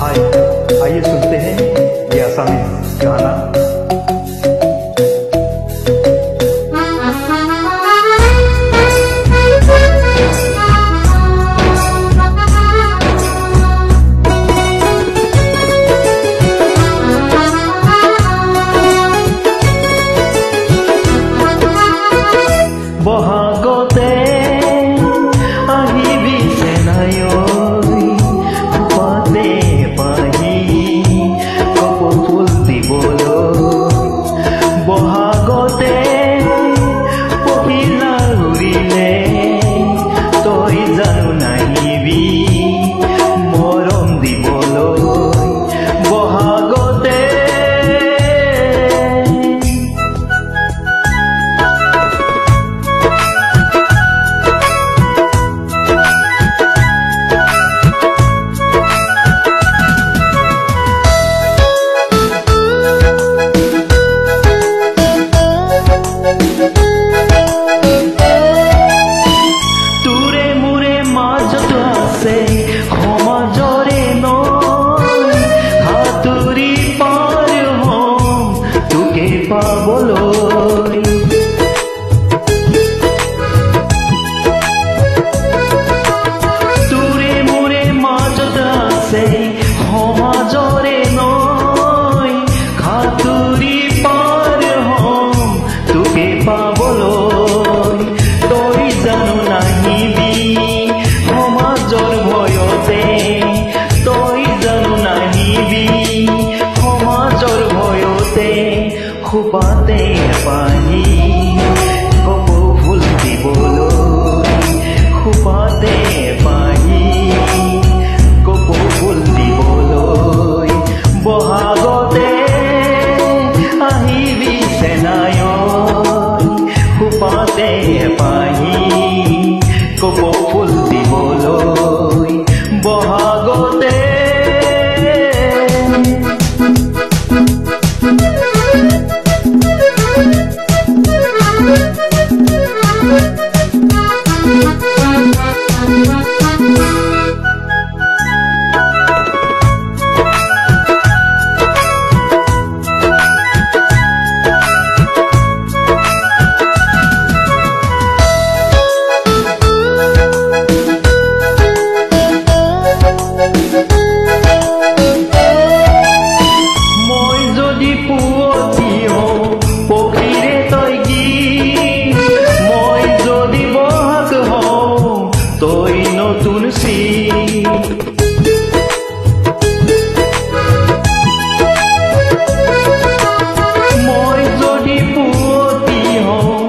हाय, आइए सुनते हैं ये असमी गाना। বহাগতে আহিবি চেনাই পাতে পাহি কপৌ ফুল দিবলৈ বহাগতে পখিলা উৰিলে তই জানো নাহিবি মৰম দিবলৈ বহাগতে সমাজৰে নৈ সাঁতুৰি পাৰ হম তোকে পাবলৈ তোৰে মোৰে মাজত আছে সমাজৰে নৈ সাঁতুৰি পাৰ হম তোকে পাবলৈ তই জানো নাহিবি সমাজৰ ভয়তে তই জানো নাহিবি সমাজৰ ভয়তে খোপাতে পাহি কপৌ ফুল দিবলৈ খোপাতে পাহি কপৌ ফুল দিবলৈ বহাগতে আহিবি চেনাই খোপাতে পাহি কপৌ ফুল দিবলৈ বহাগতে তুলসী মই যদি পুৱতি হওঁ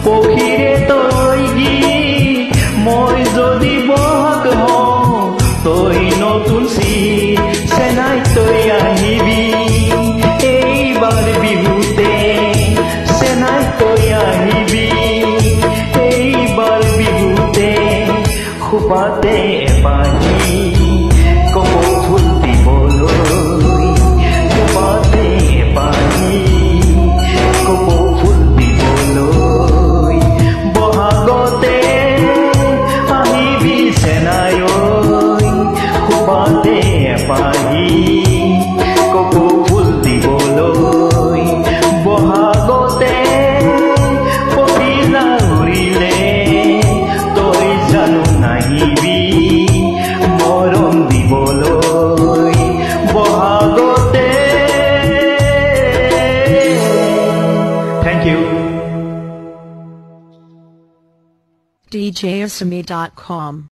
পক্ষীৰে তই গীত মই যদি বহাগ হওঁ তই নতুন চিত চেনাই তই আহিবি এইবাৰ বিহুতে চেনাই তই আহিবি এইবাৰ বিহুতে খোপাতে পাহি কপৌ ফুল দিবলৈ খোপাতে পাহি কপৌ ফুল দিবলৈ বহাগতে আহিবি চেনাই খোপাতে পাহি কপৌ ফুল দিবলৈ বহাগতে পখিলা উৰিলে তই জানো নাহিবি মৰম দিবলৈ বহাগতে Thank you. DJasami.com